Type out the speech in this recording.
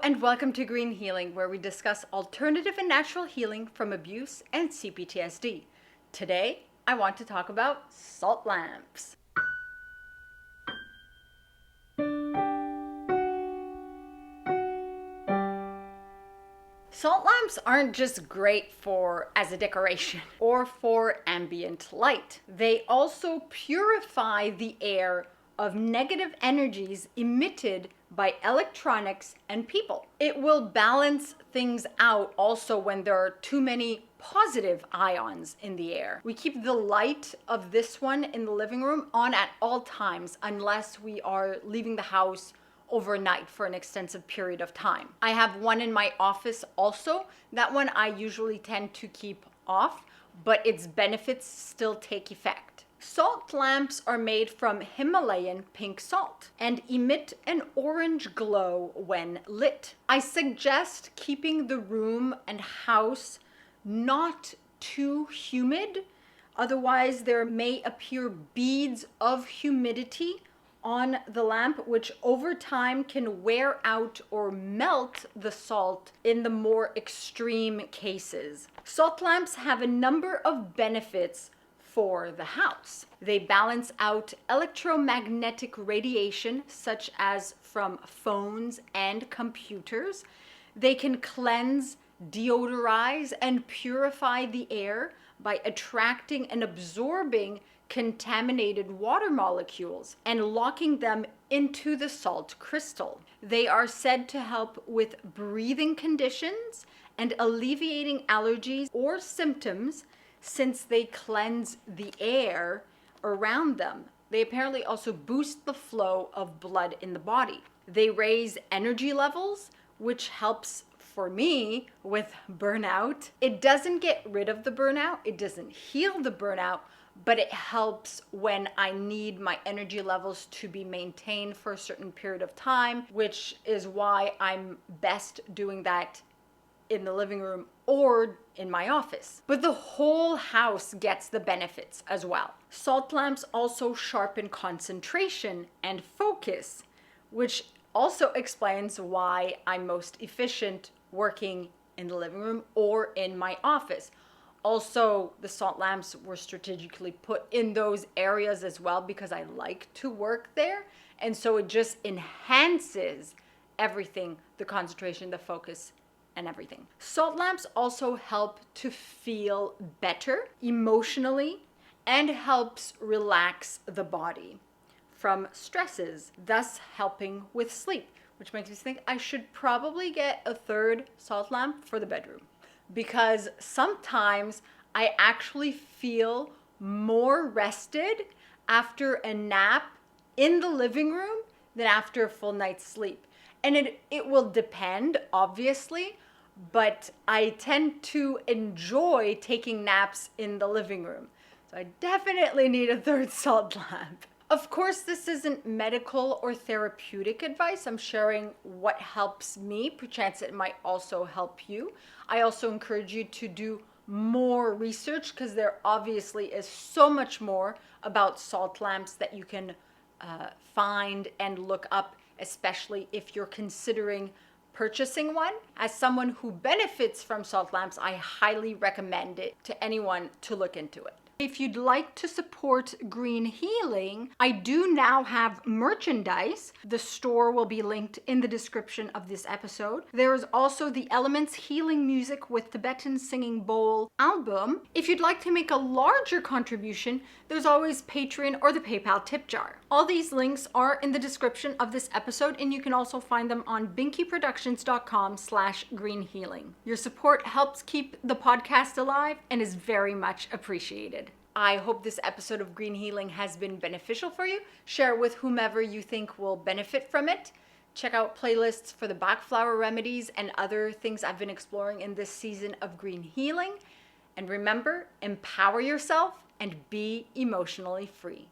and welcome to Green Healing, where we discuss alternative and natural healing from abuse and CPTSD. Today, I want to talk about salt lamps. Salt lamps aren't just great as a decoration or for ambient light. They also purify the air of negative energies emitted by electronics and people. It will balance things out also when there are too many positive ions in the air. We keep the light of this one in the living room on at all times unless we are leaving the house overnight for an extensive period of time. I have one in my office also. That one I usually tend to keep off, but its benefits still take effect. Salt lamps are made from Himalayan pink salt and emit an orange glow when lit. I suggest keeping the room and house not too humid, otherwise there may appear beads of humidity on the lamp, which over time can wear out or melt the salt in the more extreme cases. Salt lamps have a number of benefits for the house. They balance out electromagnetic radiation, such as from phones and computers. They can cleanse, deodorize, and purify the air by attracting and absorbing contaminated water molecules and locking them into the salt crystal. They are said to help with breathing conditions and alleviating allergies or symptoms since they cleanse the air around them. They apparently also boost the flow of blood in the body. They raise energy levels, which helps for me with burnout. It doesn't get rid of the burnout, it doesn't heal the burnout, but it helps when I need my energy levels to be maintained for a certain period of time, which is why I'm best doing that in the living room or in my office. But the whole house gets the benefits as well. Salt lamps also sharpen concentration and focus, which also explains why I'm most efficient working in the living room or in my office. Also, the salt lamps were strategically put in those areas as well because I like to work there. And so it just enhances everything, the concentration, the focus, and everything. Salt lamps also help to feel better emotionally and helps relax the body from stresses, thus helping with sleep, which makes me think I should probably get a third salt lamp for the bedroom, because sometimes I actually feel more rested after a nap in the living room than after a full night's sleep. And it will depend, obviously, but I tend to enjoy taking naps in the living room. So I definitely need a third salt lamp. Of course, this isn't medical or therapeutic advice. I'm sharing what helps me. Perchance it might also help you. I also encourage you to do more research because there obviously is so much more about salt lamps that you can find and look up, especially if you're considering purchasing one. As someone who benefits from salt lamps, I highly recommend it to anyone to look into it. If you'd like to support Green Healing, I do now have merchandise. The store will be linked in the description of this episode. There is also the Elements Healing Music with Tibetan Singing Bowl album. If you'd like to make a larger contribution, there's always Patreon or the PayPal tip jar. All these links are in the description of this episode, and you can also find them on binkyproductions.com/greenhealing. Your support helps keep the podcast alive and is very much appreciated. I hope this episode of Green Healing has been beneficial for you. Share with whomever you think will benefit from it. Check out playlists for the backflower remedies and other things I've been exploring in this season of Green Healing. And remember, empower yourself and be emotionally free.